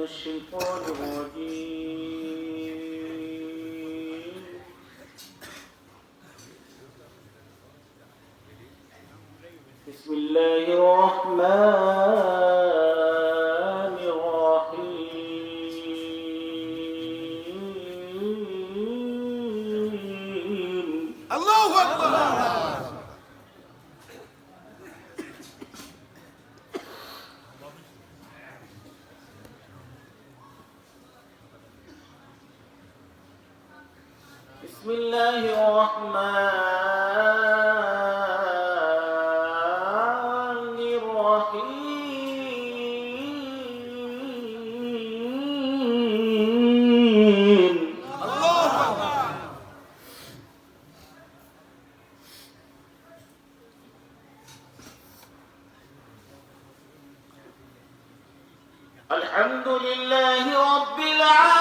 الشيطان الرجيم. بسم الله الرحمن الرحيم. الله أكبر. بسم الله الرحمن الرحيم. الله أكبر. الحمد لله رب العالمين.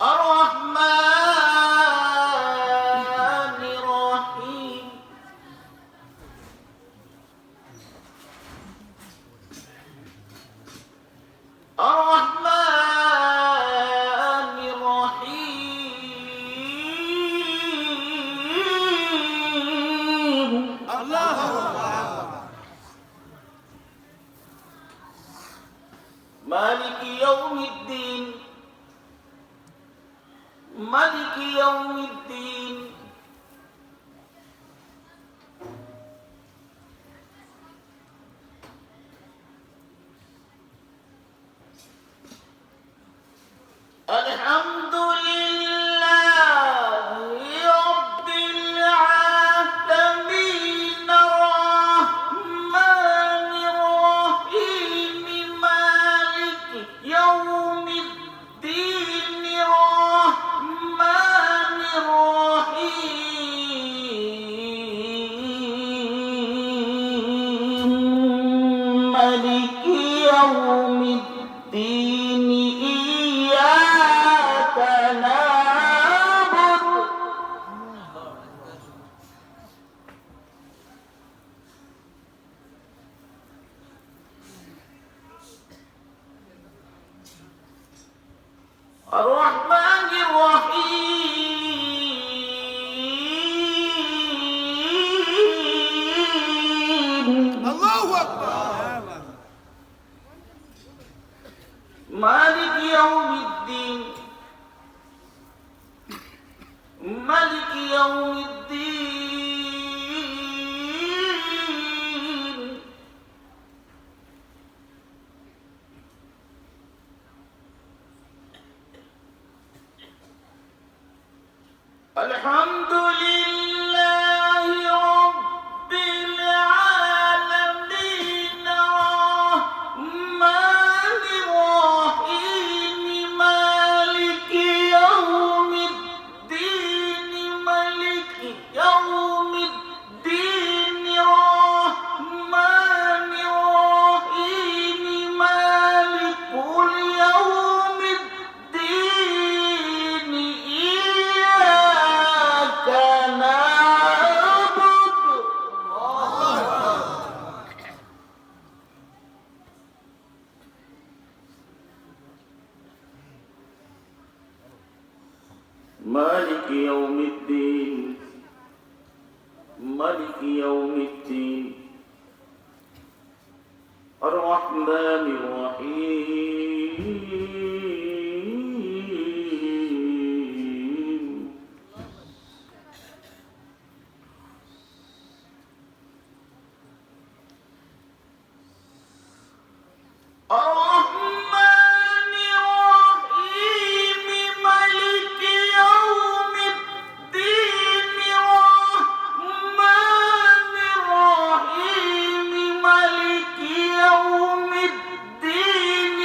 الرحمن الرحيم. الرحمن الرحيم. الله أكبر. مالك يوم الدين. مالك يوم الدين. الحمد لله رب العالمين. الرحمن الرحيم. مالك يوم الدين. الرحمن الرحيم. مالك يوم الدين. إياك نعبد الرحمن الرحيم. الله أكبر. مالك يوم الدين. مالك يوم الدين. الحمد لله رب العالمين. الرحمن الرحيم. مالك يوم الدين. مالك يوم الدين. الرحمن الرحيم. مالك اليوم الدين. إياك نعبد. مالك يوم الدين. مالك يوم الدين. الرحمن الرحيم. الرحمن الرحيم. مالك يوم الدين. الرحمن الرحيم. مالك يوم الدين.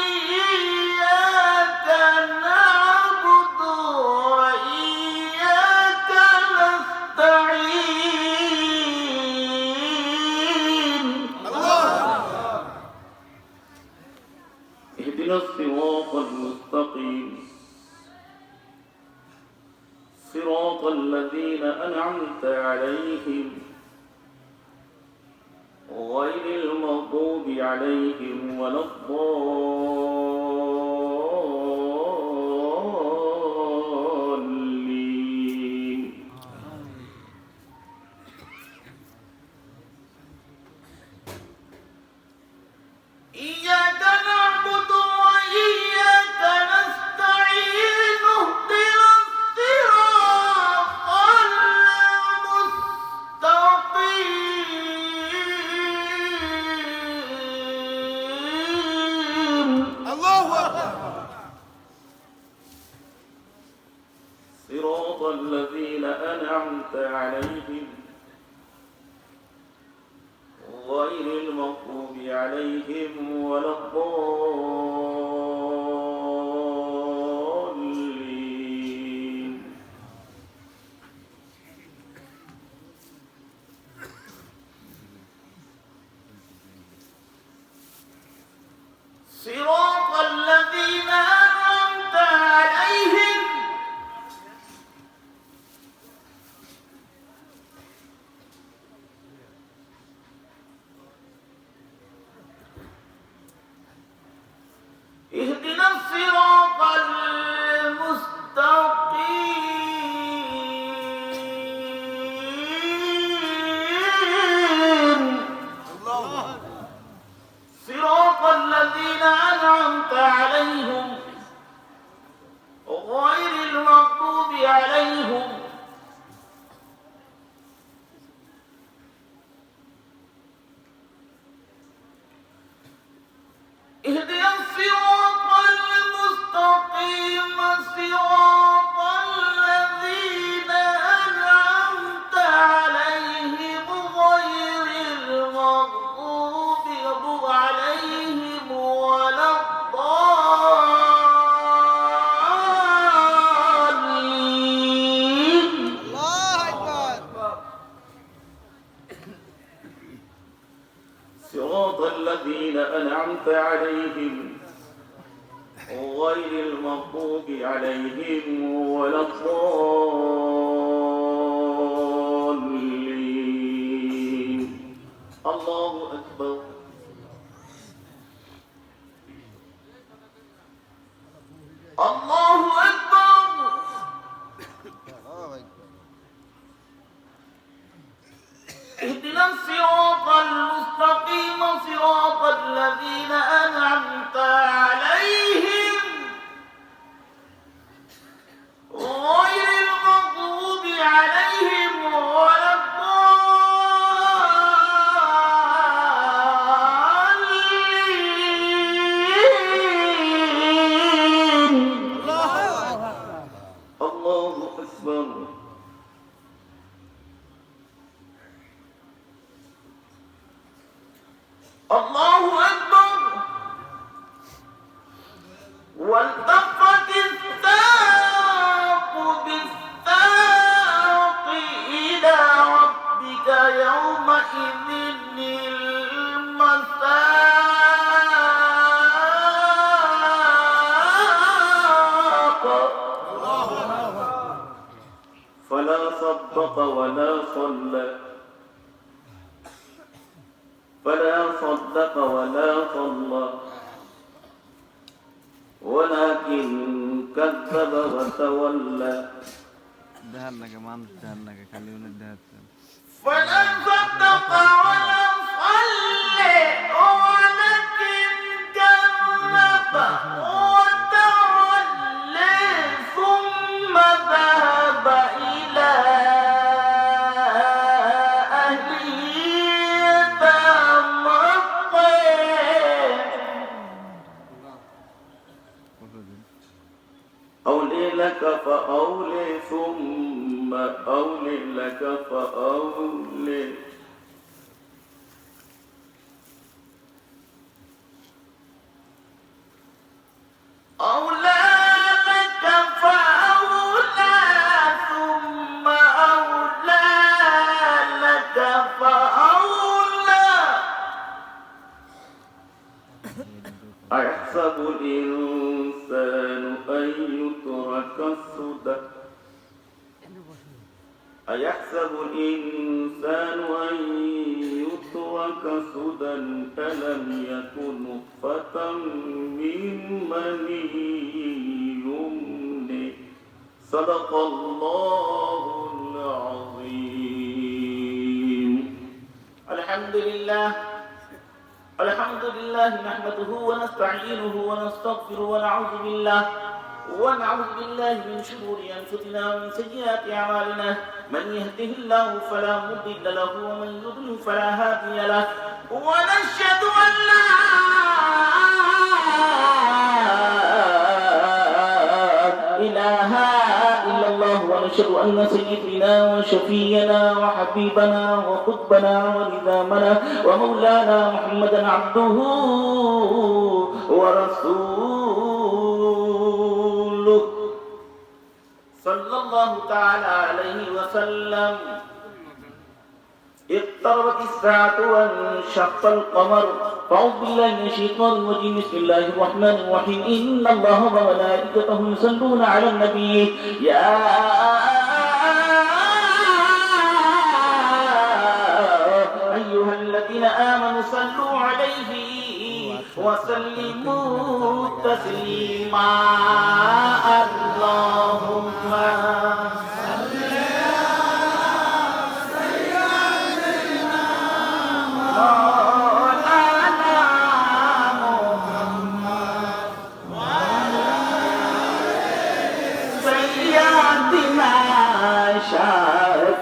صراط الذين أنعمت عليهم غير المغضوب عليهم ولا الضالين. إياك نعبد وإياك نستعين اهدنا الصراط المستقيم. الله أكبر. صراط الذين أنعمت عليهم غير المغضوب عليهم ولا الضالين. صراط الذين أنعمت عليهم اهدنا الصراط المستقيم. الله. صراط الذين أنعمت عليهم غير المغضوب عليهم اهدنا الصراط المستقيم. صراط الذين أنعمت عليهم غير المغضوب عليهم ولا الضالين. الله أكبر. صراط الذين أنعمت عليهم غير المغضوب عليهم ولا الضالين. الله أكبر. الله أكبر. اهدنا الصراط المستقيم. صراط الذين أنعمت عليهم غير المغضوب عليهم ولا الضالين. الله أكبر. الله أكبر. والتفت الساق بالساق إلى ربك يومئذ المساق. فلا صدق ولا صلى ولكن كذب وتولى. দেহার লাগে মানুষ দেহার লাগে খালি উনি দেহার فلا صدق ولا صلى ولكن كذب وتولى ثم ذهب إلى أهله يتمطى. أولي لك فأولي ثم أولي لك فأولي. أولى لك فأولى ثم أولى لك فأولى. أيحسب الإنسان أن يترك سدى أيحسب الإنسان أن يترك سدى ألم يكن نطفة من مني يمنى صدق الله العظيم. الحمد لله نحمده ونستعينه ونستغفره ونعوذ بالله من شرور أنفسنا ومن سيئات أعمالنا. من يهده الله فلا مضل له ومن يضلل فلا هادي له. ونشهد أن لا إله إلا الله ونشهد أن سيدنا وشفينا وحبيبنا وقطبنا ونظامنا ومولانا محمدا عبده ورسوله صلى الله تعالى عليه وسلم. اقتربت الساعة وانشق القمر. فأعوذ بالله من الشيطان الرجيم. بسم الله الرحمن الرحيم. إن الله وملائكته يصلون على النبي يا أيها الذين آمنوا صلوا عليه وسلموا تسليما. اللهم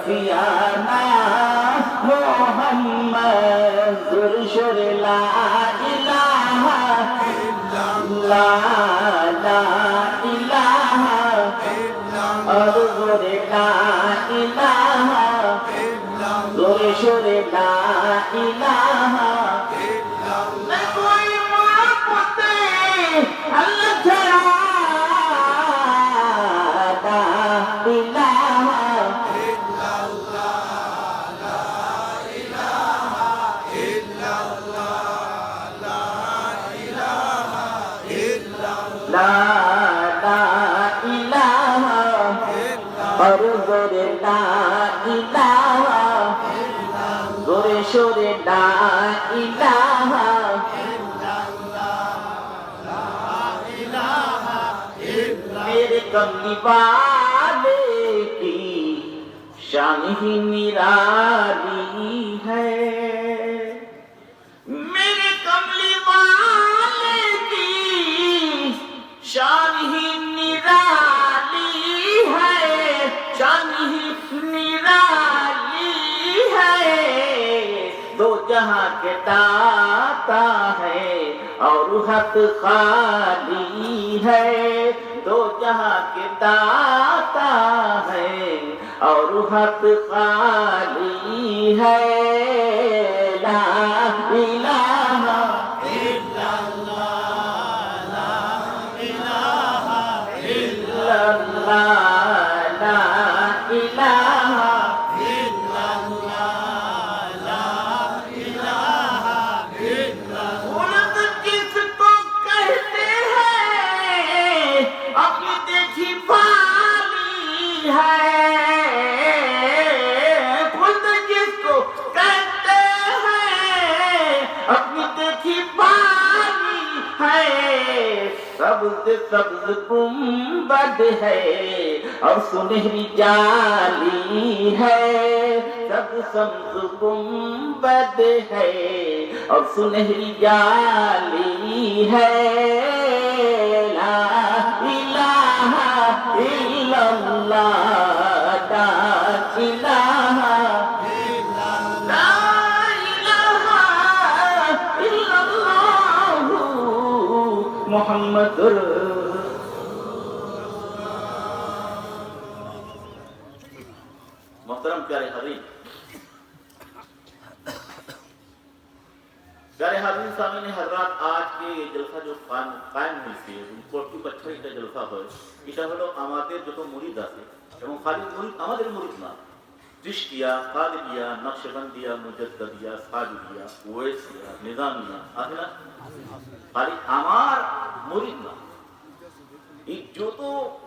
شافيانا محمد رسول لا إله إلا الله لا إله إلا الله لا إله إلا الله رسول لا إله إلا الله कोई मोहब्बत अल्लाह तेरा मेरे कमली वाले की शान ही निराली है. मेरे कमली वाले की शान ही निराली है. शान ही निराली है. दो जहां के दाता है और हाथ खाली है. दो जहां के दाता है और हाथ खाली है. ला इलाहा इल्लल्लाह ला इलाहा इल्लल्लाह ला इलाहा सब्ज सब्ज गुंबद है और सुनहरी जाली है. सब्ज सब्ज गुंबद है और सुनहरी जाली है. ला इलाहा इल्लल्लाह ला इलाहा मोहम्मद. मोहतरम प्यारे हाज़रीन, सामने हजरात आज के जलसा जो कायम হয়েছে কোটি বছর এটা জলসা হয়. এটা হলো আমাদের যত মুরিদ আছে এবং খালি মুরিদ আমাদের মুরিদ না, চিশতিয়া, কাদেরিয়া, নকশবন্দিয়া, মুজাদ্দিদিয়া, সাদিয়া, ওয়েসিয়া, নিজামিয়া আছে না? খালি আমার মুরিদ না, এই যত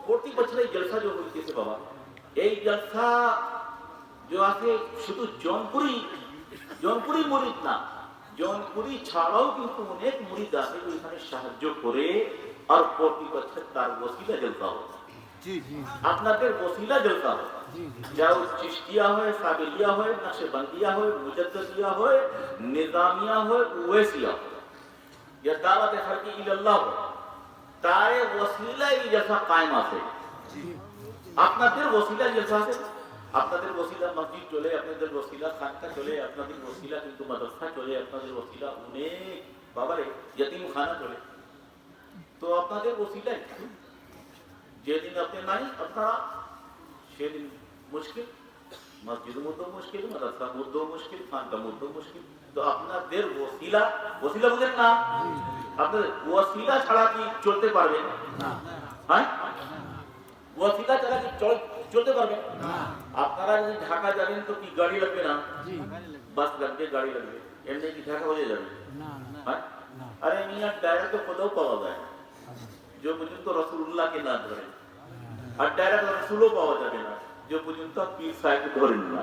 প্রতি বছর এই জলসা जो হইতেছে বাবা, এই জলসা যে আছে শুধু জৌনপুরি মুরিদ না, জৌনপুরি ছাড়াও কিন্তু অনেক মুরিদ আছে ওইখানে সাহায্য করে আর প্রতি বছর তার ওসিলা জলসা হয়। আপনাদের ওসিলা জলসা হয়, যা চিশতিয়া হয়, সাবিলিয়া হয়, নকশবন্দিয়া হয়, মুজদ্দিদিয়া হয়, নিজামিয়া হয়, ওয়েসিয়া হয়, या दावत खल्की इल्लल्लाह हो, তার ওসিলা এই জলসা কায়েম আছে। আপনাদের ওসিলা জলসা আছে, আপনাদের ওসিলা মসজিদ চলে, আপনাদের ওসিলা খানকা চলে, আপনাদের ওসিলা কিন্তু মাদ্রাসা চলে, আপনাদের ওসিলা অনেক বাবারে ইতিমখানা চলে। তো আপনাদের ওসিলা যেদিন আপনি নাই আপনারা সেদিন মুশকিল, মসজিদের মধ্যেও মুশকিল, মাদ্রাসার মধ্যেও মুশকিল, খানকার মধ্যেও মুশকিল। তো আপনাদের ওসিলা বুঝেন না, আপনাদের ওসিলা ছাড়া কি চলতে পারবেন? হ্যাঁ, ওসিলা ছাড়া কি চলতে পারবেন? আপনারা যদি ঢাকা যাবেন তো কি গাড়ি লাগবে না? বাস লাগবে, গাড়ি লাগবে, এমনি কি ঢাকা হয়ে যাবে? হ্যাঁ, আরে মিয়া ডাইরেক্ট তো কোথাও পাওয়া যায় না, যে পর্যন্ত রাসূলুল্লাহকে না ধরে, আর ডাইরেক্ট রাসূলও পাওয়া যাবে না যে পর্যন্ত পীর সাহেবকে ধরেন না,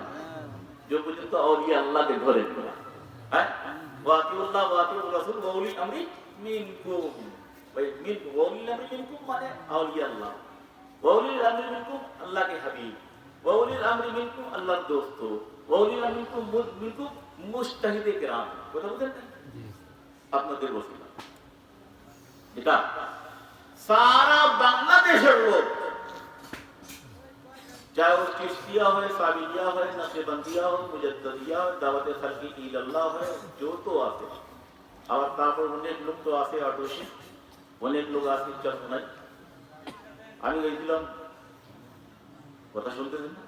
যে পর্যন্ত আউলিয়া আল্লাহকে ধরেন না। হ্যাঁ, ওয়াতিউল্লাহ ওয়াতিউর রাসূল ওয়া উলিল আমরি মিনকুম, ভাই মিন ওয়াউলিল আমরি মিনকুম মানে আউলিয়া আল্লাহ, ওয়া উলিল আমরি মিনকুম আল্লাহকে হাবিব, ওয়া উলিল আমরি মিনকুম আল্লাহর দোস্ত, ওয়া উলিল আমরি মিনকুম মুজতাহিদে কিরাম। কথা বুঝেন না? আপনাদের ওসিলা এটা সারা বাংলাদেশের লোক, चाहे वो चिश्तिया हो, साबिलिया हो, नक्शबंदिया हो, मुजद्दिदिया हो, दावत खल्की इल्लल्लाह हो, जो तो आते और তারপর অনেক লোক তো আসে অটোশি, অনেক লোক আসে চরমনাই। আমি গেছিলাম, কথা শুনতেছেন না?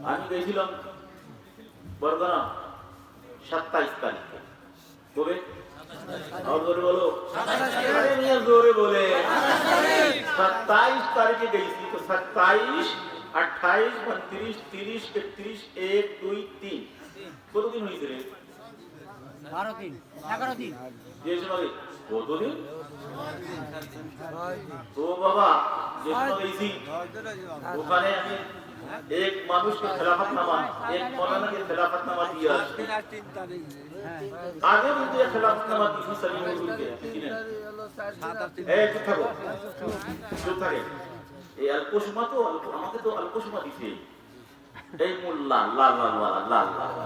আমি গেছিলাম বরগানা 27 তারিখে। কবে? और जोरे बोलो, अरे मियां जोरे बोले, 27 तारीख गई थी। तो 27, 28, 29, 30, 31, 1, 2, 3 কত দিন হয়েছে রে? 12 দিন, 11 দিন। যে সময় কত দিন? তো বাবা যে সময় গেছি ওখানে আমি एक मानुष के खिलाफतनामा, एक मौलाना के खिलाफतनामा दिया। आगे भी ये खिलाफतनामा किसी सलीम के किसी ने ए चुप থাকে এই আলকুশমা তো আমাকে তো আলকুশমা দিছে এই মোল্লা লা লা লা লা লা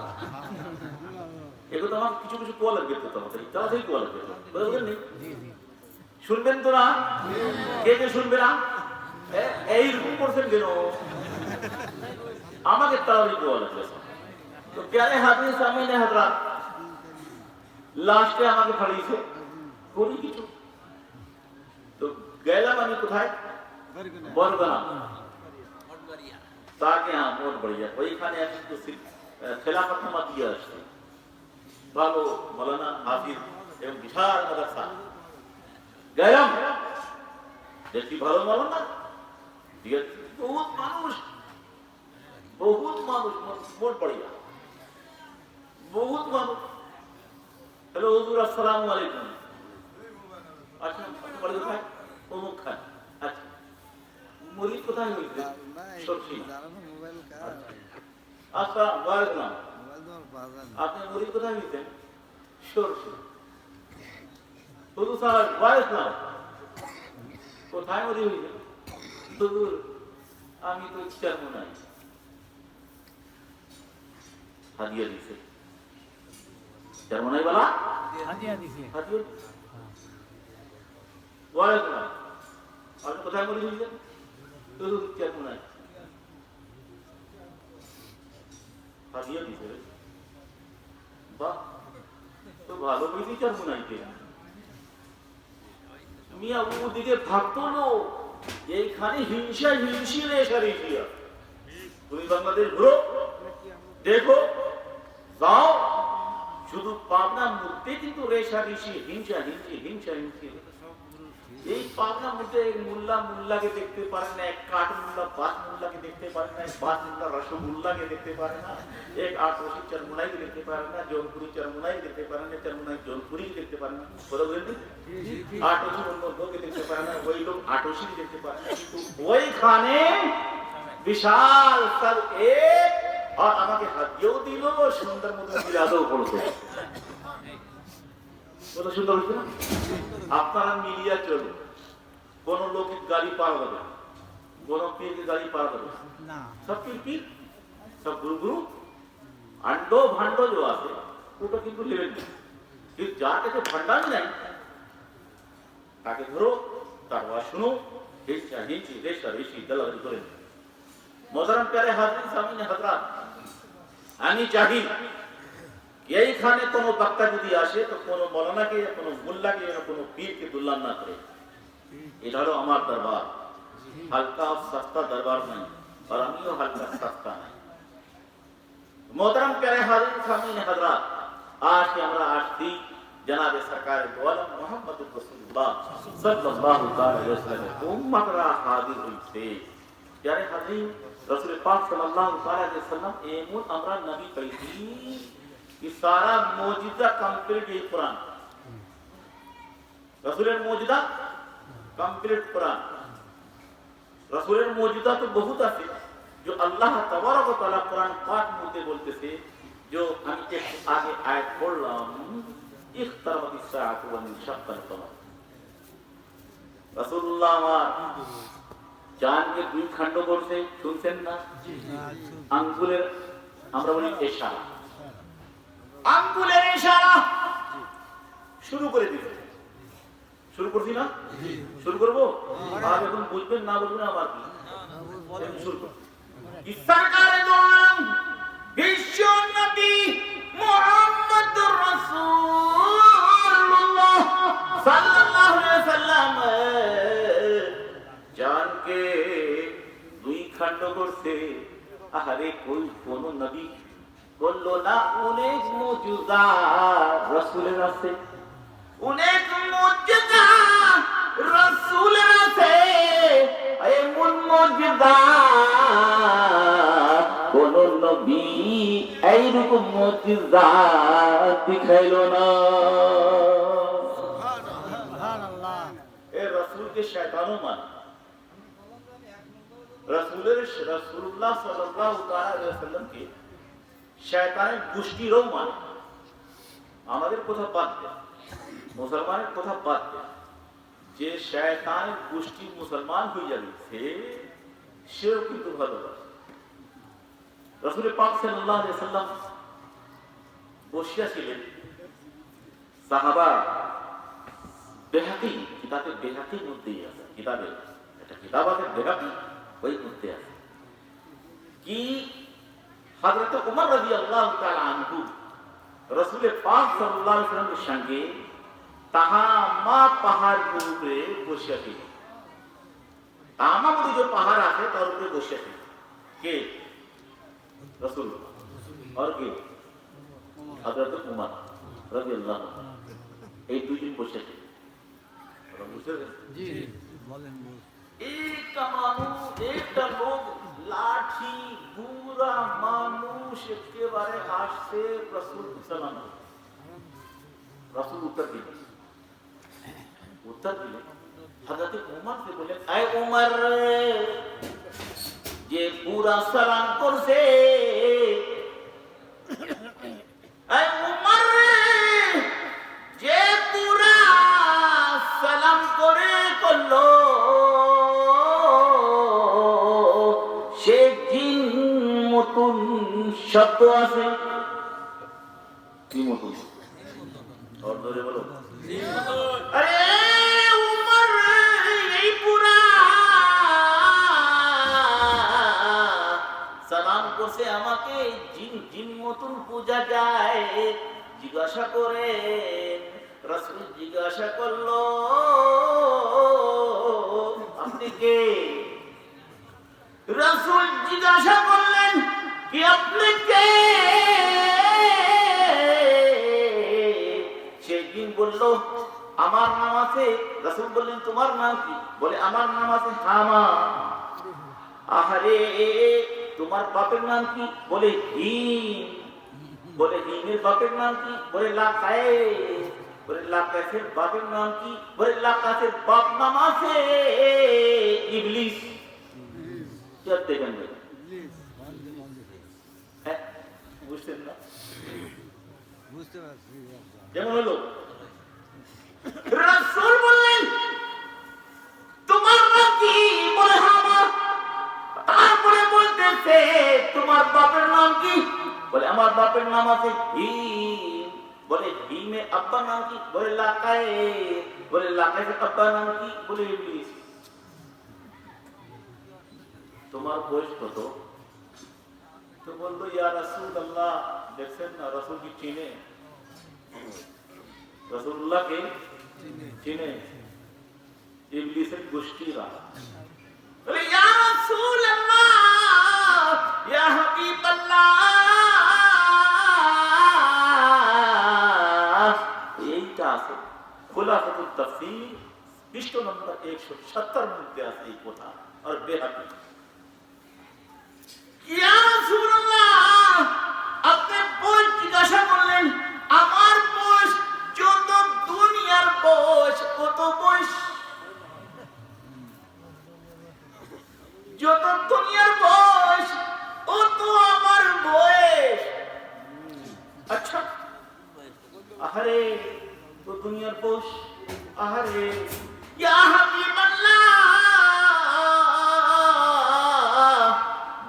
এগুলো তো আমার কিছু কিছু কোয়া লাগবে তো তোমাদের তাড়াতাড়ি কোয়া লাগবে বুঝলেন নি? শুনবেন তো না? কে শুনবে না? এই রকম করছেন কেন? আমাকে তাড়াতাড়ি কোয়া লাগবে। তো প্যারে হাদিস আমিনে হযরত লাস্টে আমাকে ফাড়িয়েছে করি কিছু। তো গেলাম আমি কোথায়? বরগানা তাকে মোট বড়িয়া ওইখানে আমি তো খেলাফতনামা দিয়ে আসছি। ভালো মৌলানা হাফিজ এবং বিশাল মাদ্রাসা গেলাম, দেখি ভালো মৌলানা, বহুত মানুষ মোট বড়িয়া বহুত মানুষ। হ্যালো হুজুর, আসসালামু আলাইকুম। আচ্ছা বড় কোথায়? অমুক খান। আচ্ছা মুরিদ কোথায় হইছে? সবজি। আচ্ছা ওয়ালাইকুম। আপনি মুরিদ কোথায় হইছেন? সরষে। হুজুর সাহেব ওয়ালাইকুম। কোথায় মুরিদ হইছেন? হুজুর আমি তো চাবো না। হাদিয়া দিছে। চারমনাই वाला হাদিয়া দিছে। হাদিয়া ওয়ালাইকুম। আপনি কোথায় মুরিদ হইছেন? হুজুর চারমনাই। হাদিয়া দিছে। বাহ, তো ভালো বুঝি চারমনাইতে। মিয়া ওদিকে ভাগতো লোক, এইখানে হিংসা হিংসিলে সারিয়া। তুমি বাংলাদেশ ঘুরো, দেখো, যাও, শুধু পাবনা মধ্যে কিন্তু রেশারেশি হিংসা হিংসি হিংসা হিংসি। এই পাবনা মধ্যে মোল্লাকে দেখতে পারে না, এক কাঠ মোল্লা বাস মোল্লাকে দেখতে পারে না, এক বাস মোল্লা রসগোল্লাকে দেখতে পারে না, এক আটরশি চরমুনাইকে দেখতে পারে না, জৌনপুরি চরমুনাই দেখতে পারে না, চরমুনাই জৌনপুরি দেখতে পারে না। কথা বলেন, আটরশি অন্য লোককে দেখতে পারে না, ওই লোক আটরশি দেখতে পারে না। কিন্তু ওইখানে বিশাল সব এক, আর আমাকে হাত দিয়েও দিল, সুন্দর মতো মিলাদও পড়তো। কত সুন্দর হচ্ছে না? আপনারা মিলিয়া চলুন, কোন লোকের গাড়ি পার হবে না, কোন পীরের গাড়ি পার হবে না, সব পীর সব গুরু গুরু আন্ডো ভান্ড যে আছে ওটা কিন্তু নেবেন না। কিন্তু যার কাছে ভান্ডার নাই তাকে ধরো, তার ওয়াজ শুনো, মোহতারাম প্যারে হাজির সামনে হযরত, আমি চাই এইখানে কোনো বক্তা যদি আসে তো কোনো মৌলানাকে, কোনো মোল্লাকে, কোনো পীরকে দুল্লাম না করে। এটা হলো আমার দরবার, হালকা সস্তা দরবার নাই, আর আমিও হালকা সস্তা নাই। मोहतरम प्यारे हाज़िर सामीन हज़रात, आज के हमरा आशती जनाब सरकार दो आलम मोहम्मद रसूलुल्लाह सल्लल्लाहु अलैहि वसल्लम उम्मत रा हाजिर हुई से। प्यारे हाज़िर, रसूल पाक सल्लल्लाहु अलैहि वसल्लम एमुन हमरा नबी पैदी कि सारा मौजूदा कंप्लीट ये कुरान, रसूलेर मौजूदा कंप्लीट कुरान। रसूलेर मौजूदा तो बहुत আছে, जो अल्लाह तबारक व तआला कुरान पाक में बोलते थे, जो हम एक आगे आयत पढ़लाम, इख्तरबतिस साअतु व इंशक्कल कमर। রাসূলুল্লাহ আমার জানকে দুই খণ্ড করছে, শুনছেন না? আঙ্গুলের, আমরা বলি ইশারা, আঙ্গুলের ইশারা শুরু করে দিল। শুরু করছি না? শুরু করব? আর এখন বুঝবেন না বুঝবেন আবার কি? শুরু করব। सरकार दो आलम विश्व नबी मोहम्मद रसूलुल्लाह सल्लल्लाहु अलैहि वसल्लम जान के দুই খণ্ড করছে। আরে কোন কোন নবী বললো না অনেক মুজিজা রাসূলের আছে, অনেক মুজিজা রাসূলের আছে, এমন মুজিজা কোন নবী এইরকম মুজিজা দেখাইলো না। সুবহানাল্লাহ। এ রাসূলকে শয়তানও মানে, রাসূলুল্লাহ সাল্লাল্লাহু আলাইহি ওয়াসাল্লামকে শয়তানের গোষ্ঠীরও মানে। আমাদের কথা বাদ দেন, মুসলমানের কথা বাদ দেন, যে শয়তানের গোষ্ঠী মুসলমান হয়ে যাবে সেও কিন্তু ভালোবাসে। রাসূল পাক সাল্লাল্লাহু আলাইহি ওয়াসাল্লাম বসিয়া ছিলেন, সাহাবা বেহাকি, কিতাবে বেহাকির মধ্যেই আছে, কিতাবে একটা কিতাব আছে বেহাকি, ওই মধ্যে আছে কি হযরত ওমর রাদিয়াল্লাহু তাআলা আনহু রাসূল পাক সাল্লাল্লাহু আলাইহি ওয়াসাল্লামের সঙ্গে তাহামা পাহাড় উপরে বসিয়া ছিলেন। তাহামা বলে যে পাহাড় আছে তার উপরে বসিয়া ছিলেন কে? রাসূল। আর কে? হযরত ওমর রাদিয়াল্লাহু আনহু। এই দুইজন বসে ছিলেন। আপনারা বুঝতে পেরেছেন? জি বলেন। একটা মানুষ, একটা লোক লাঠি বুড়া মানুষ একেবারে আসছে রাসূল সালাম, রাসূল উত্তর দিলেন, হযরত ওমর কে বললেন, আয় ওমর, যে পুরা সালাম করছে, আয় ওমর, যে পুরা সালাম করে করলো, সে জিন মতন শব্দ আছে। কি মতন? और ধরে বলো। আরে উমর, এই পুরা সালাম করছে আমাকে, জিন জিন মতন পূজা যায়। জিজ্ঞাসা করে রাসূল জিজ্ঞাসা করলো, আপনি কে? রাসূল জিজ্ঞাসা করলেন কি আপনি কে? সেদিন বলল আমার নাম আছে। রাসূল বললেন তোমার নাম কি? বলে আমার নাম আছে হামা। আহারে তোমার বাপের নাম কি? বলে হিম। বলে হিমের বাপের নাম কি? বলে লাকায়ে। বলে লাকায়ের বাপের নাম কি? বলে লাকায়ের বাপ নাম আছে ইবলিস। দেখেন হ্যাঁ বুঝছেন না বুঝতে পারছি যেমন হলো রাসূল বললেন তোমার নাম কি? বলে আমার। তারপরে বলতেছে তোমার বাপের নাম কি? বলে আমার বাপের নাম আছে হিম। বলে হিমে আব্বার নাম কি? বলে লাকায়। বলে লাকায় আব্বার নাম কি? বলে ইবলিস। তোমার বয়স কত? তো বললো ইয়া রাসূলুল্লাহ, দেখছেন না রাসূল কি চিনে? রাসূলুল্লাহকে চিনে ইবলিসের গোষ্ঠীরা। বলে ইয়া রাসূলুল্লাহ, ইয়া হাবিবাল্লাহ। এইটা আছে খুলাসাতুত তাফসীর পৃষ্ঠা নম্বর 170 মধ্যে আছে এই কথা। আর বেহাকি ইয়া রাসূলুল্লাহ, আপনি বয়স জিজ্ঞাসা করলেন। আমার বয়স যত দুনিয়ার বয়স, কত বয়স? যত দুনিয়ার বয়স অত আমার বয়স। আচ্ছা আহারে তো দুনিয়ার বয়স, আহারে ইয়া হাবিবাল্লাহ,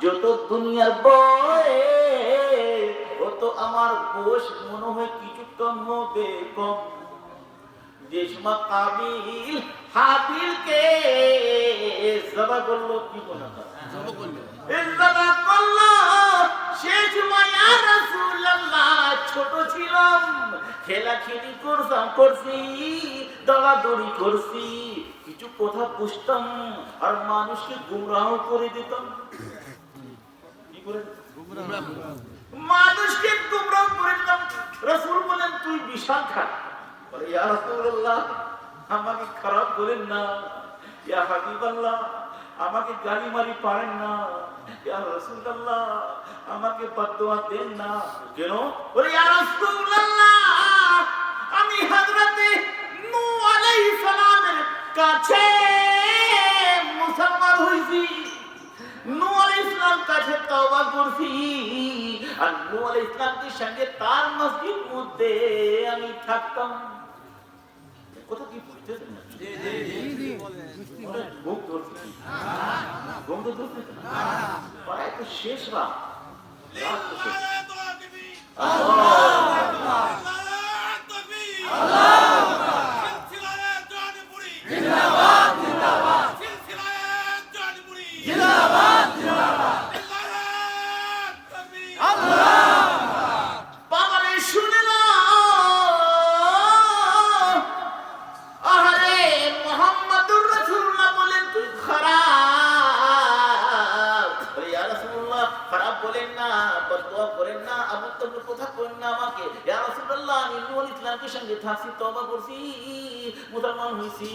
যত দুনিয়ার বয়স অত আমার বয়স মনে হয় কিছু কম হবে, কম। যে সময় কাবিল হাবিলকে জবা করলো, কি বলা জবা করলো, সে সময় ইয়া রাসূলুল্লাহ ছোট ছিলাম, খেলাখেলি করছি, দৌড়াদৌড়ি করছি, কিছু কথা বুঝতাম আর মানুষকে গুমরাহ করে দিতাম। কি করে? মানুষকে গুমরাহ করে দিতাম। রাসূল বলেন তুই বিশাল খারাপ। বলে ইয়া রাসূলুল্লাহ, আমাকে খারাপ বলেন না। ইয়া হাবিবাল্লাহ, আমাকে গালি মারি পারেন না। ইয়া রাসূলুল্লাহ, আমাকে বদদুয়া দেন না। কেন? বলে ইয়া রাসূলুল্লাহ, আমি হযরতে নূহ আলাইহিস সালামের কাছে মুসলমান হইছি, নূহ আলাইহিস সালাম কাছে তওবা করছি, আর নূহ আলাইহিস সালামের সঙ্গে তার মসজিদ মধ্যে আমি থাকতাম। কথা কি বুঝতেছেন না? জি জি ঘুম ধরছে, ঘুম তো ধরছে না, প্রায় তো শেষ রাত, রাত তো শেষ। মুসলমান হইছি,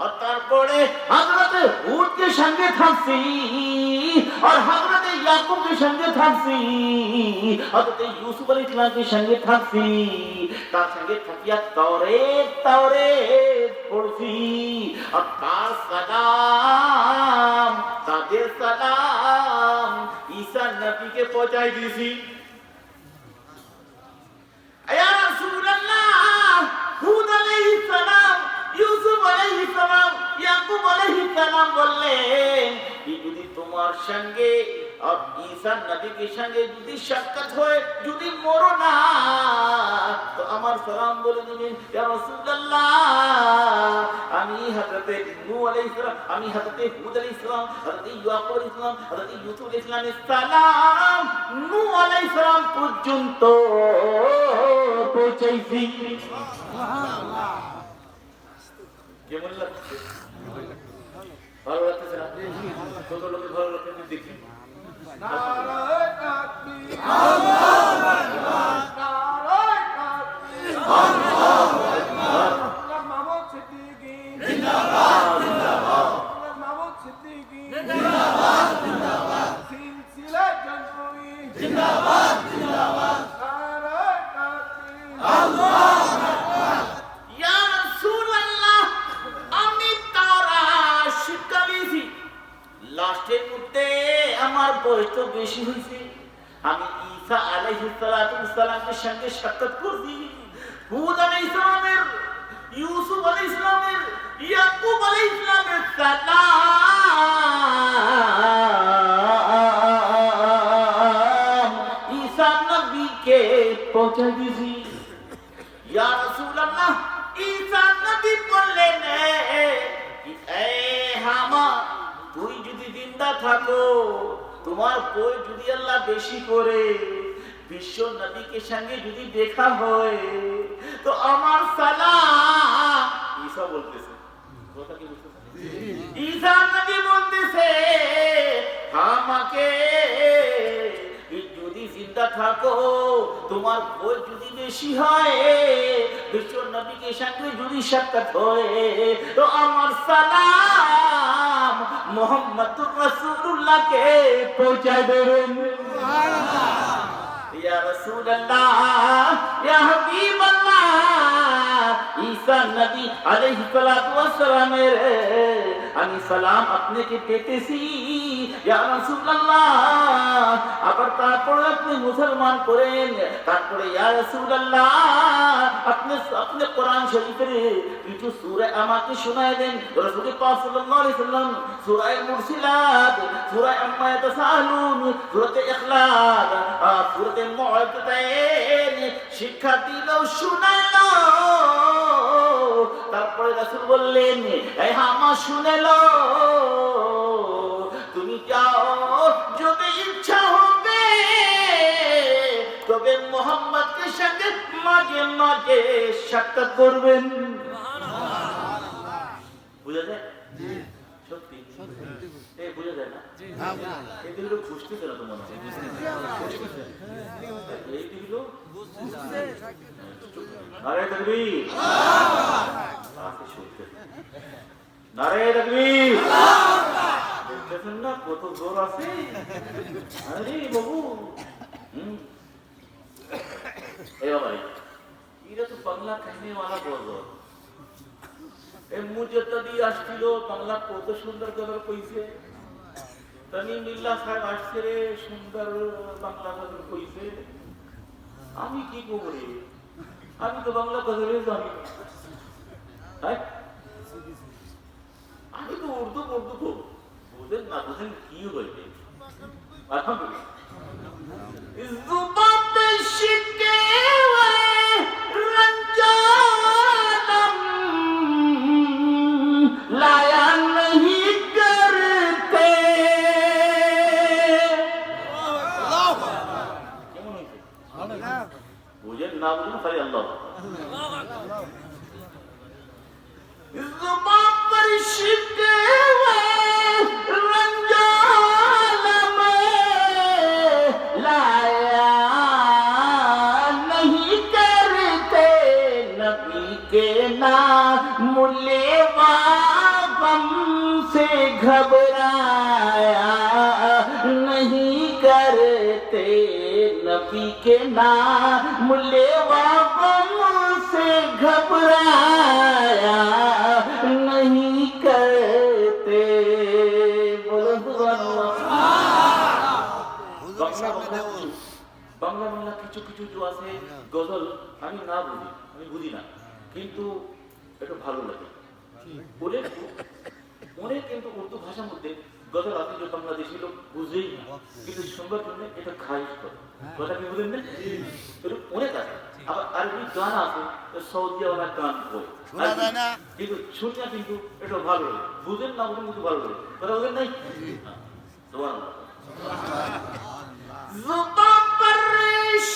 আর তারপরে হযরতে হুদকে সঙ্গে থাকছি, আর হযরতে ইয়াকুবকে সঙ্গে থাকছি, হযরতে ইউসুফ আলাইহিস সালামের সঙ্গে থাকছি, তার সঙ্গে থাকিয়া তাওরাত পড়ছি, আর তার সালাম, তাদের সালাম ঈসা নবীকে পৌঁছাই দিয়েছি। ইয়া রাসূলুল্লাহ, হুদ আলাইহিস সালাম, ইউসুফ আলাইহিস সালাম, ইয়াকুব আলাইহিস সালাম বললেন যদি তোমার সঙ্গে আর ঈসা নবীর সঙ্গে যদি সাক্ষাৎ হয়, যদি মরো না, তো আমার সালাম বলে দিবেন। ইয়া রাসূলুল্লাহ, আমি হযরতে নূহ আলাইহিস সালাম, আমি হযরতে হুদ আলাইহিস সালাম, হযরতে ইয়াকুব আলাইহিস সালাম, হযরতে ইউসুফ আলাইহিস সালামের সালাম নূহ আলাইহিস সালাম পর্যন্ত পৌঁছাইছি। সুবহানাল্লাহ। কেমন লাগছে? ভালো লাগতেছে না? কত লোকের ভালো লাগছে দেখি। নারায়ে তাকবীর, আল্লাহু আকবার, নারায়ে তাকবীর, আল্লাহু আকবার। মাহমুদ সিদ্দিকী জিন্দাবাদ, জিন্দাবাদ। মাহমুদ সিদ্দিকী জিন্দাবাদ, জিন্দাবাদ। সিলসিলা জনপুরি জিন্দাবাদ, জিন্দাবাদ। নারায়ে তাকবীর, আল্লাহু আকবার। ইয়া রাসূলুল্লাহ, আমি তাওরাত শিক্ষা নিয়েছি, লাস্টের মুহূর্তে আমার বয়স তো বেশি হয়েছে, আমি ঈসা আলাইহিস সালামের সঙ্গে সাক্ষাৎ করছি। হুদ আলাইহিস সালামের, ইউসুফ আলাইহিস সালামের, ইয়াকুব আলাইহিস সালামের সালাম ঈসা নবীকে পৌঁছে দিয়েছি। ইয়া রাসূলুল্লাহ, ঈসা নবী বললেন, হামা, তুই যদি জিন্দা থাকো, তোমার বই যদি আল্লাহ বেশি করে বিশ্ব নবীকে সঙ্গে যদি দেখা হয়, তো আমার সালাম। ঈসা বলতেছে, কথা কি বুঝতেছেন? ঈসা নবী বলতেছে আমাকে, যদি জিন্দা থাকো, তোমার বই যদি বেশি হয়, বিশ্ব নবীকে সঙ্গে যদি সাক্ষাৎ হয়, তো আমার সালাম মুহাম্মদুর রাসূলুল্লাহকে পৌঁছায় দেবেন। ইয়া রাসূলুল্লাহ, ইয়া হাবিবাল্লাহ, ঈসা নবী আলাইহিস সালাতু ওয়াস সালামের আমি সালাম আপনাকে পেতেছি ইয়া রাসূলুল্লাহ। আবার তারপরে আপনি মুসলমান করেন, তারপরে ইয়া রাসূলুল্লাহ আপনি কোরআন শরীফের কিছু সূরা আমাকে শোনায় দেন। রাসূল পাক সাল্লাল্লাহু আলাইহি সাল্লাম সূরা মুরসিলাত, সূরা আম্মা ইয়াতাসাআলুন, সূরা ইখলাস, সূরা মুআদ্দাতাইন শিক্ষা দিল, শুনাইলো। তারপরে রাসূল বললেন, এই হামা শুনেলো, তুমি যাও, যদি ইচ্ছা হবে তবে মুহাম্মদকে সঙ্গে মাঝে মাঝে সাক্ষাৎ করবেন। বুঝা যায়? সত্যি এই বুঝা যায় না? এগুলো বুঝতেছে না তো মনে হয়, এইগুলো নারে তাকবীর, নারে তাকবীর, দেখতেছেন না কত জোর আছে? আরে বাবু, এ বাবা, এরা তো বাংলা কাহিনী ওয়ালা বড়। এই মুজাদ্দিদি আসছিল, বাংলা কত সুন্দর গজল কইছে। তামিম বিল্লাহ সাহেব আসছে রে, সুন্দর বাংলা গজল কইছে। আমি কি করি? আমি তো বাংলা গজলে জানি না। আমি তো উর্দু উর্দু তো বুঝেন না, বুঝেন কি হইবে। আলহামদুলিল্লাহ। जुबां पे शिकवे रंजानम लाया नहीं करते। বুঝেন না, বুঝেন খালি আল্লাহ। जुबां पर शिकवे रंजानम लाया नहीं करते, नबी के नाम लेवा गम से घबराया नहीं करते, नबी के नाम लेवा गम से घबराया नहीं करते। बोलो বাংলা বাংলা কিছু কিছু যে আছে গজল আমি না বুঝি, আমি বুঝি না, কিন্তু এটা ভালো লাগে। অনেক কিন্তু উর্দু ভাষার মধ্যে গজল আছে যে বাংলাদেশি লোক বুঝেই না, কিন্তু শুনবার জন্য এটা খারিজ করে। কথা কি বুঝেন না? অনেক আছে। আবার আরবি গান আছে, সৌদিওয়ালা গান হয়, কিন্তু শুননা কিন্তু এটা ভালো লাগে। বুঝেন না বুঝেন কিন্তু ভালো লাগে। কথা বুঝেন নাই? সুবহানাল্লাহ। जुबां पर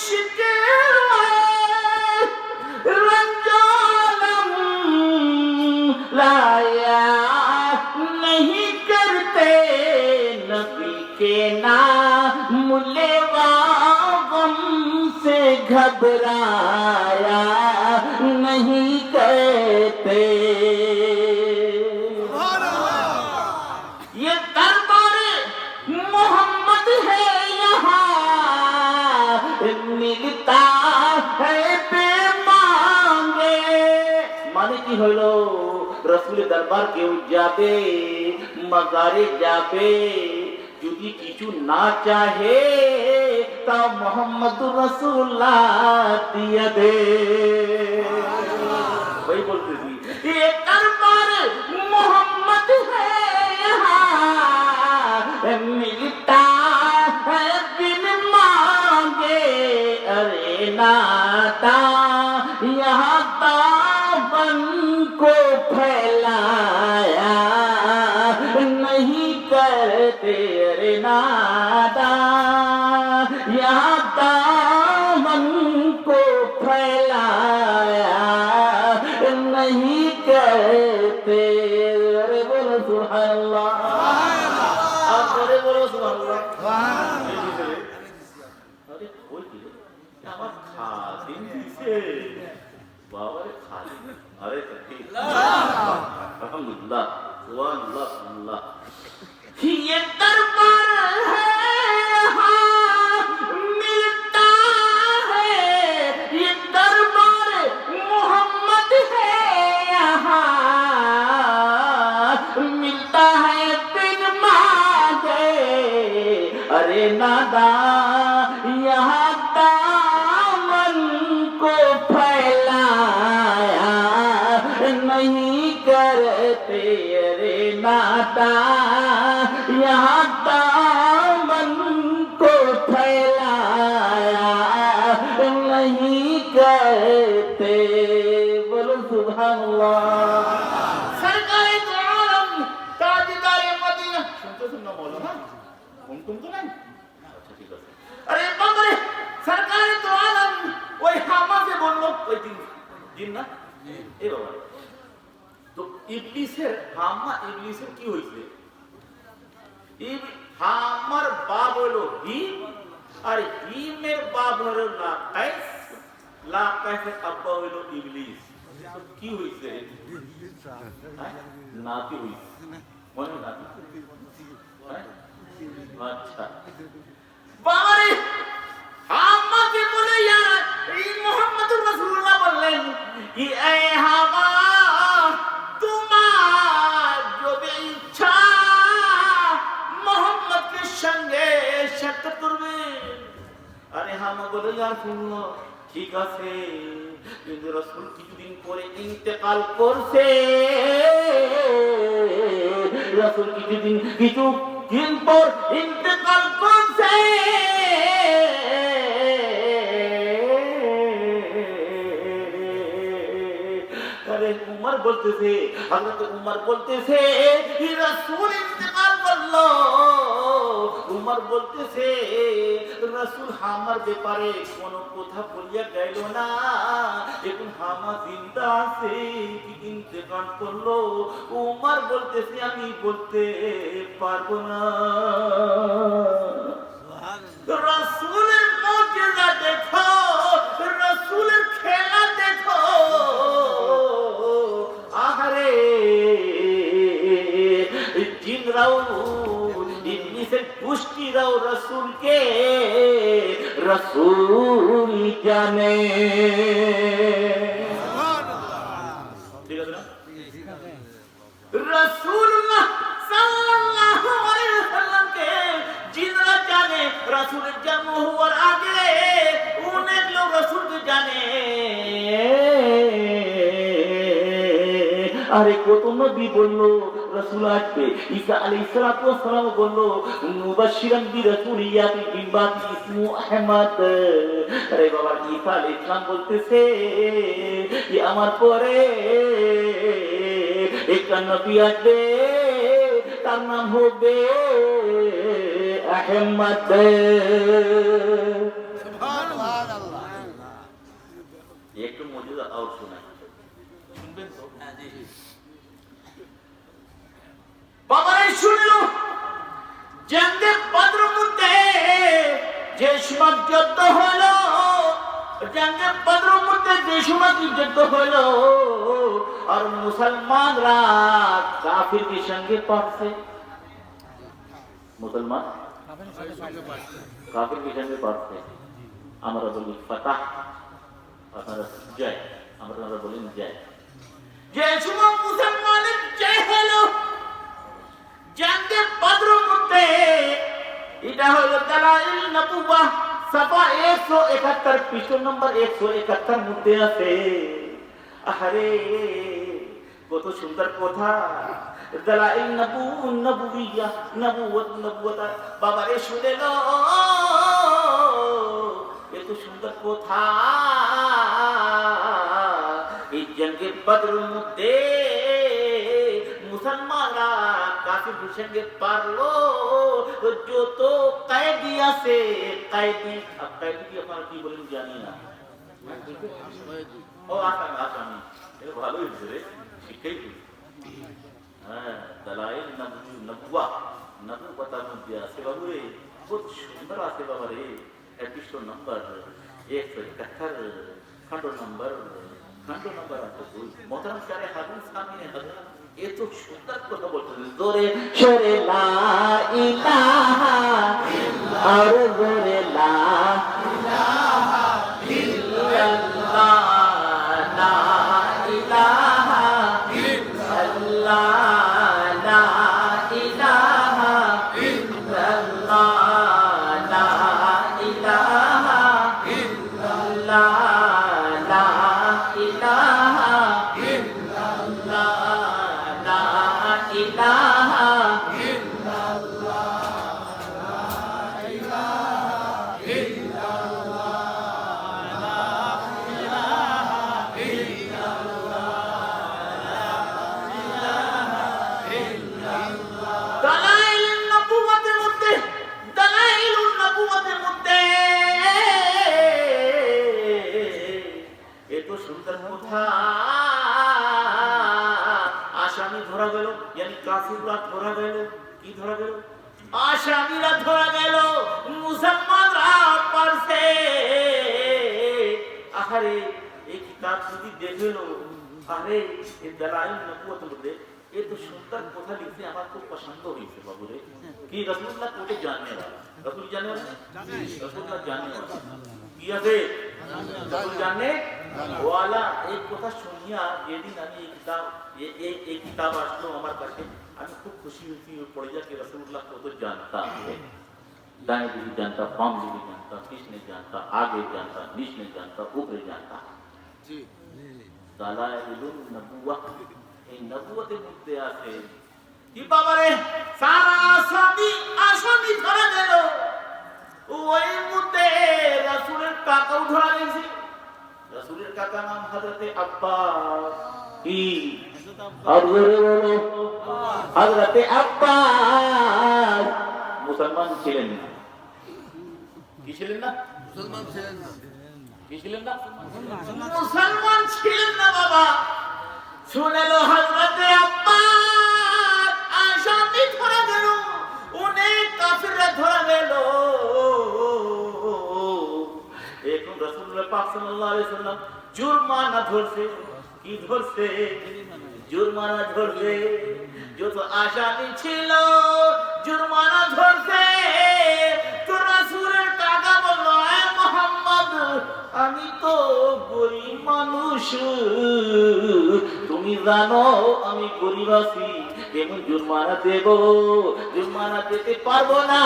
शिकवे रंजानम लाया नहीं करते, नबी के नाम लेवा गम से घबराया नहीं करते। ये दरबारे मोहम्मद है, मिलता है बेमांगे। মানে কি হলো? রাসূলের দরবার কেউ যাবে, মাজারে যাবে, যদি কিছু না চাহে তা মোহাম্মদুর রাসূলুল্লাহ দিয়া দে। ভাই বলতেছি ये दरबार मोहम्मद है यहाँ मिलता है बिन मांगे, अरे नाता यहाँ दामन को फैलाया नहीं करते, अरे नाता यहाँ दामन को फैलाया नहीं कहते। अरे बोलो सुभान अल्लाह, आप अरे बोलो सुभान अल्लाह। अरे कोई কি আমার খাদিম দিছে বাবা রে খাদিম, আরে ঠিক আলহামদুলিল্লাহ সুবহানাল্লাহ সুবহানাল্লাহ। ये दरबार है यहाँ मिलता है, ये दरबार मोहम्मद है यहाँ मिलता है बिन मांगे, अरे नादा यहाँ दामन को फैलाया नहीं करते, अरे नादा यहाँ दामन को फैलाया नहीं करते। बोलो सुभान अल्लाह। सरकारे दो आलम ताजदार मदीना, শুনতে শুননা মৌলানা ঘুম টুম তো নাই? আচ্ছা ঠিক আছে। আরে বাবারে সরকারে দো আলম ওই হামাজে বলল, ওই জিন না এ বাবা, তো ইবলিসের হামা, ইবলিসের কি হইছে? হামার বাপ হলো হিম, আর হিমের বাপ হলো লাকাইস, লাকাইসের আব্বা হলো ইবলিস। তো কি হইছে? নাতি হইছে, মনে নাতি। আচ্ছা বাবারে হামাকে বলে ইয়ার এই মুহাম্মদুর রাসূলুল্লাহ বললেন কি এ হামা তোমার যদি ইচ্ছা মোহাম্মদ কে সঙ্গে সাক্ষাৎ করবে। আরে হামা বলে ইয়া রাসূলুল্লাহ ঠিক আছে, কিন্তু রাসূল কিছুদিন পরে ইন্তেকাল করছে, রাসূল কিছুদিন পর ইন্তেকাল করছে। আরে উমর বলতেছে, হযরত উমর বলতেছে রাসূল ইন্তেকাল করলো। উমর বলতেছে রাসূল হামার ব্যাপারে কোনো কথা বলিয়া গেল না, এখন হামা জিন্দা আছে কি ইন্তেকাল করলো? উমর বলতেছে আমি বলতে পারবো না। রাসূলের মুজিজা দেখো, রাসূলের খেলা দেখো। আহারে জিনরাও ইবলিসের গোষ্ঠীরাও রাসূলকে রাসূল জানে। ঠিক আছে না? রাসূলুল্লাহ সাল্লাল্লাহু আলাইহি ওয়াসাল্লামকে জিনরা জানে, রাসূলের জন্ম হওয়ার আগে অনেক লোক রাসূলকে জানে। আরে কত নবী বললো রাসূল আসবে, ঈসা আলাইহিস সালাতু ওয়াস সালাম বললো মুবাশশিরান বিরাসূলিয়াতি মিন বাদি ইসমু আহমদ। আরে বাবা ঈসা আলাইহিস সালাম বলতেছে যে আমার পরে একটা নবী আসবে, তার নাম হবে আহমদ। সুবহানাল্লাহ। একটু মুজিজা আর শোনাই, শুনবেন তো? বাবারে শুনলো জঙ্গে বদর মধ্যে যে সময় যুদ্ধ হলো, জঙ্গে বদর মধ্যে যে সময় যুদ্ধ হলো, আর মুসলমানরা কাফিরদের সঙ্গে পারছে। মুসলমান কাফিরদের সঙ্গে পারছে। আমরা বলি ফাতাহ, আপনারা জয়, আমরা বলেন জয়। যে সময় মুসলমানের জয় হলো, জাঙ্গে বদরের মধ্যে এটা হলো দালাইল নবুওয়াহ সাফা 171 পৃষ্ঠা নম্বর 171 মধ্যে আছে। আরে কত সুন্দর কথা, দালাইল নবুওয়্যা নবুওয়াত বাবা রে শুনে লো, এত সুন্দর কথা। এই জঙ্গে বদরের মধ্যে মুসলমানরা কাফিরদের সঙ্গে পারলো, যত কায়েদি আছে কায়েদি কি আপনারা কি বলেন জানি না, ও আসামি এটা ভালোই ধরে শিক্ষাই দিই। হ্যাঁ, দালাইল নবুওয়াতার মধ্যে আছে বাবু রে, খুব সুন্দর আছে বাবা রে। এপিসোড নম্বর 171 খণ্ড নম্বর আছে। মোহতারাম সারে হাদিস সামনে হাজির এত সুন্দর কথা বলতেন, জোরে সরে লা ইলাহা আর জোরে লা ইলাহা ইল্লাল্লাহ, লা ইলাহা ইল্লাল্লাহ, লা ইলাহা ইল্লাল্লাহ, লা ইলাহা ইল্লাল্লাহ, লা ইলাহা ইল্লাল্লাহ, লা ইলাহা দালাইলুন নবুওয়াতের মধ্যে এত সুন্দর কথা। আসামি ধরা গেল, yani কাফিররা ধরা গেল। কি ধরা গেল? আসামিরা ধরা গেল, মুসলমানরা পারছে। আরে এই কিতাব যদি দেখলো, আরে এই দালাইল নবুওয়াতের মধ্যে এত সুন্দর কথা লিখতে আমার খুব পছন্দ হয়েছে বাবু রে। কি রাসূলুল্লাহ কোটে জাননে वाला, রাসূল জাননে वाला, রাসূলুল্লাহ জাননে वाला কি আছে, রাসূল জাননে वाला। এই কথা শুনিয়া যেদিন আমি এই কিতাব আসলো আমার কাছে, আমি খুব খুশি হয়েছি। পড়ে যা कि রাসূলুল্লাহ কত জানতা है, दाएं भी जानता, बाम भी जानता, पीछे नहीं जानता, आगे जानता, नीचे नहीं जानता, ऊपर जानता। जी दालाइलुन नबुव्वह, এই নবুওয়াতের মধ্যে আছে কি বাবা রে, সারা আসামি ধরা গেল। ওই মধ্যে রাসূলের কাকাও ধরা গেছে। রাসূলের কাকা নাম হযরতে আব্বাস। কি হযরতে আব্বাস মুসলমান ছিলেন না। কি ছিলেন না? মুসলমান ছিলেন না। কি ছিলেন না? মুসলমান ছিলেন না বাবা। শুনেলো হযরতে আব্বাস আসামি ধরা গেল, অনেক কাফিররা ধরা গেল। এখন রাসূলুল্লাহ পাক সাল্লাল্লাহু আলাইহি ওয়াসাল্লাম জুরমানা ধরছে। কি ধরছে? জুরমানা ধরছে। যত আসামি ছিল জুরমানা ধরছে। তো রাসূলের কাকা বলল, এ মুহাম্মদ, আমি তো গরিব মানুষ, তুমি জানো আমি গরিব আছি, কেমন জুরমানা দেব? জুরমানা দিতে পারবো না।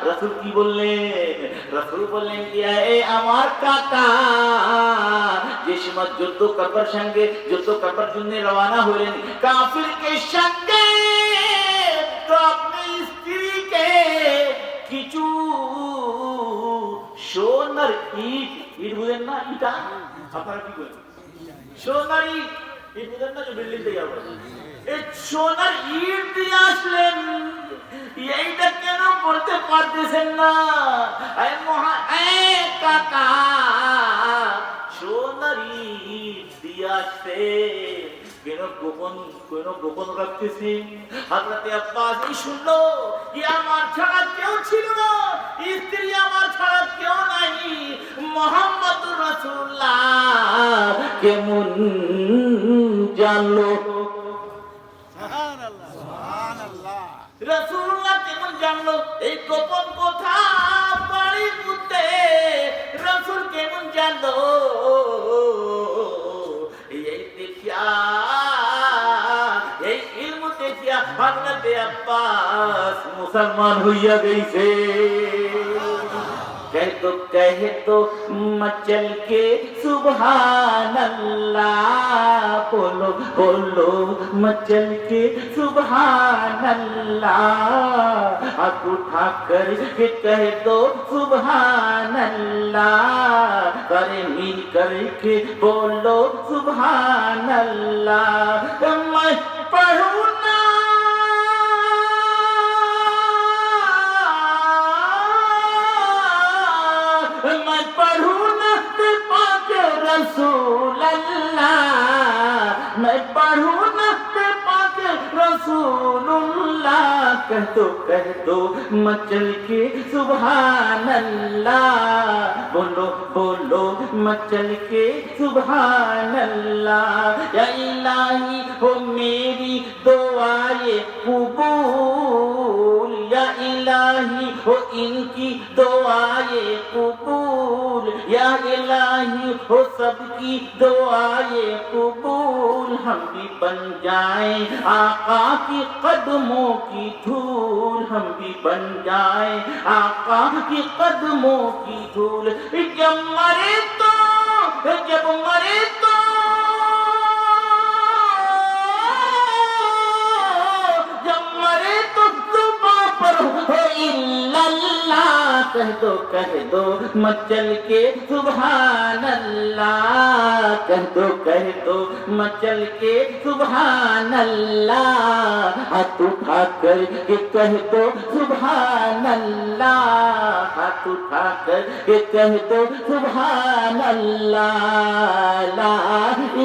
রাসূল কি বললেন? রাসূল বললেন, এ আমার কাকা যে সময় যুদ্ধ করবার জন্য রওনা হলেন কাফিরকে সঙ্গে, তো আপনি স্ত্রীকে কিছু সোনার ইট বুঝেন না, ইটা আপনারা কি বলেন? সোনার ইট বুঝেন না, যে বিল্ডিং থেকে যাবো, এই সোনার ইট দিয়ে আসলেন। এইটা কেন করতে পারতেছেন না? কাকা সোনার ইট দিয়ে আসছে, কেন গোপন রাখতেছেন? হযরতে আব্বাস শুনলো, আমার ছাড়া কেউ ছিল না, স্ত্রী আমার ছাড়া কেউ নাই, মুহাম্মদুর রাসূলুল্লাহ কেমন জানলো? রাসূলুল্লাহ কেমন জানলো এই গোপন কথা? বাড়ির মধ্যে রাসূল কেমন জানলো? এই দেখিয়া, এই ইলম দেখিয়া হযরতে আব্বাস মুসলমান হইয়া গইছে कह तो मचल के सुभान अल्लाह बोलो बोलो मचल के सुभान अल्लाह हाथ उठा कर के कह दो सुभान अल्लाह करे मिल कर के बोलो सुभान अल्लाह मैं पढ़ूं ना मैं पढ़ूं ना पाक रसूल अल्लाह मैं पढ़ूं ना पाक रसूलुल्लाह कह दो मचल के सुभान अल्लाह बोलो बोलो मचल के सुभान अल्लाह या इलाही हो मेरी दुआए कबूल या इलाही हो इनकी दुआए कबूल या इलाही हो सबकी दुआए कबूल हम भी बन जाएं आका की कदमों की धूल हम भी बन जाएं आका की कदमों की धूल जब मरे तो जुबां पर हो इल्लल्लाह कह दो मचल के सुभान अल्लाह कह दो मचल के सुभान अल्लाह हाथ उठा कर के कह दो सुभान अल्लाह हाथ उठा कर के कह दो सुभान अल्लाह ला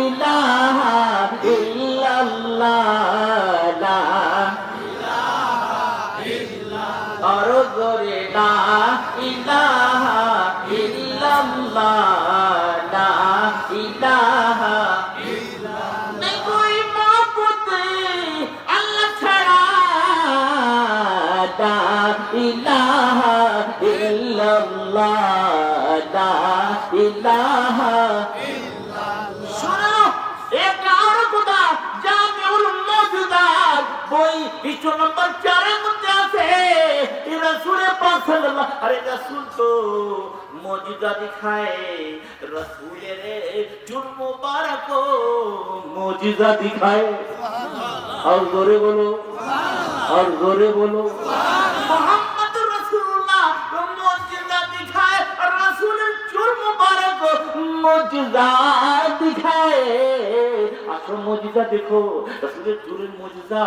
इलाहा इल्लल्लाह ला और गोरे ला इलाहा इल्लल्लाह ला इलाहा नहीं कोई माबूद अल्लाह छड़ा ला इलाहा इल्लल्लाह ला इलाहा सुनो एक और खुदा জামিউল মওজুদাত বই পৃষ্ঠা নম্বর 4 এর মধ্যে আছে রাসূলের পাক সাল্লাল্লাহু আরে রাসূল তো মুজিজা দিখায় রাসূলের চুল মুবারক মুজিজা দিখায় আর জোরে বলো মুহাম্মদুর রাসূলুল্লাহ মুজিজা দিখায় রাসূলের চুল মুবারক মুজিজা দিখায় আসো মুজিজা দেখো রাসূলের চুলের মুজিজা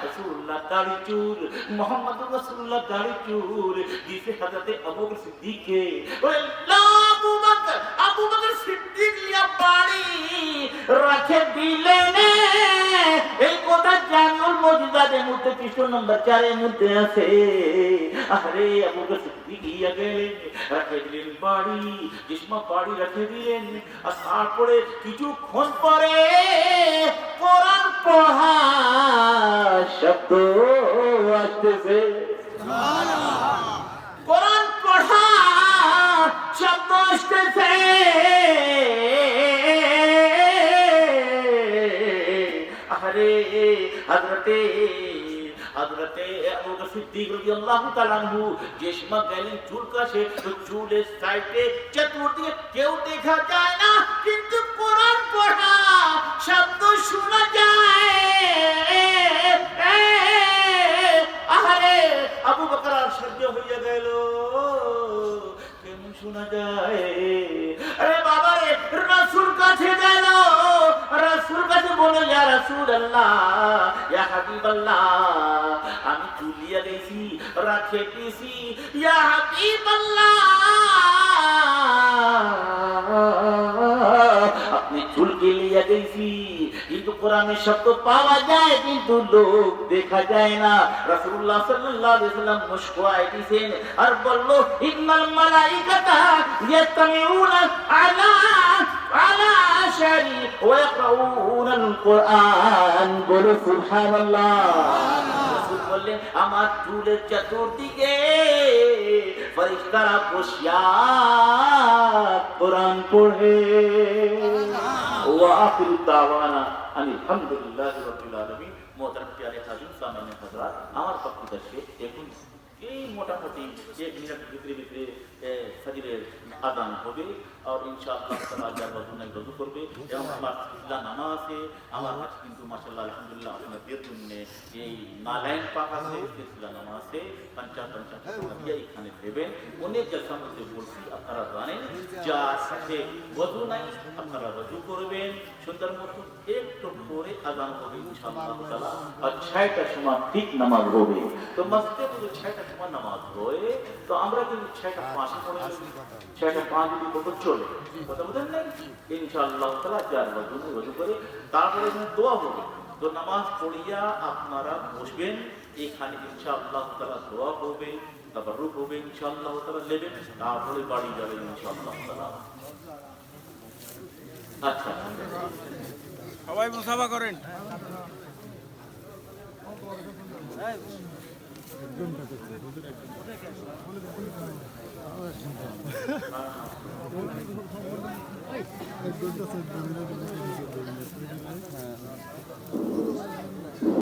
রাসূলুল্লাহ দাড়ি চুল মুহাম্মদুর রাসূলুল্লাহ দাড়ি চুল দিছে হযরতে আবু বকর সিদ্দিককে বলে লা আবু বকর সিদ্দিক লিয়া বাড়ি রাখে দিলেন এই কথা জানুল মুজিজাদের মধ্যে পৃষ্ঠা নম্বর 4 এর মধ্যে আছে আরে আবু বকর সিদ্দিক ইয়া গেলেন রাখে দিলেন বাড়ি জিসমা বাড়ি রাখে দিলেন আর তারপরে কিছুক্ষণ পরে কোরআন পড়া শব্দ আসতেছে কোরআন পড়া শব্দ আসতেছে আরে হযরতে আবু বকর সিদ্দিক রাদিয়াল্লাহু তাআলা আনহু যে সময় গেলেন চুল কাছে তো চুলের সাইডে চতুর্দিকে কেউ দেখা যায় না কিন্তু কোরআন পড়া শব্দ শোনা যায় আরে আবু বকর আশ্চর্য হয়ে গেল কেমন শোনা যায় আরে বাবা রে রাসূল কাছে গেল রাসূল কাছে বলে ইয়া রাসূলুল্লাহ ইয়া হাবিবাল্লাহ আমি চুলিয়া গেছি রাখে দিছি ইয়া হাবিবাল্লাহ আপনি চুলকে লিয়া গেছি কিন্তু কোরআনে শব্দ পাওয়া যায় কিন্তু লোক দেখা যায় না রাসূলুল্লাহ সাল্লাল্লাহু আলাইহি ওয়াসাল্লাম মুস্কুরায় দিয়েছেন আর বলল ইন্নাল মালাইকাতা ইয়াতামিউনা আলা শারি ওয়া ইয়াকরাউনাল কুরআন বলো সুবহানাল্লাহ রাসূল বললেন আমার চুলের চতুর্দিকে ফেরেশতারা বসিয়া কোরআন পড়ে ওয়া আখিরু দাওয়ানা আলহামদুলিল্লাহি রাব্বিল আলামিন মোহতারাম প্যারে হাজির সামনে হযরত এখন এই মোটামুটি 1 মিনিট ভিতরে ফজরের আযান হবে আর ইনশাআল্লাহ তাআলা যার বদনায় রজু করবে এবং আমার ইসলাম নামাজে আমার আজ কিন্তু মাশাআল্লাহ আলহামদুলিল্লাহ আপনাদের জন্য এই নালাইন পাক আছে ইসলাম নামাজে 50 টাকা দিয়ে এখানে দেবেন অনেক জলসার মধ্যে বলছি আপনারা জানেন যার সাথে ওযু নাই আপনারা রজু করবেন সুন্দর মতো একটু পরে আযান হবে ইনশাআল্লাহ তাআলা আর 6টার সময় ঠিক নামাজ হবে তো মসজিদে যদি 6টার সময় নামাজ হয় তো আমরা কিন্তু 6টা 5 পড়ে 6টা 5 যদি কত চলে কথা বুঝেন না ইনশাআল্লাহ তাআলা যার ওযু করে তারপরে দোয়া হবে তো নামাজ পড়িয়া আপনারা বসবেন এখানে ইনশাআল্লাহ তাআলা দোয়া হবে তাবাররুক হবে ইনশাআল্লাহ তাআলা নেবেন তারপরে বাড়ি যাবেন ইনশাআল্লাহ তাআলা আচ্ছা সবাই মুসাফা করেন এক ঘন্টা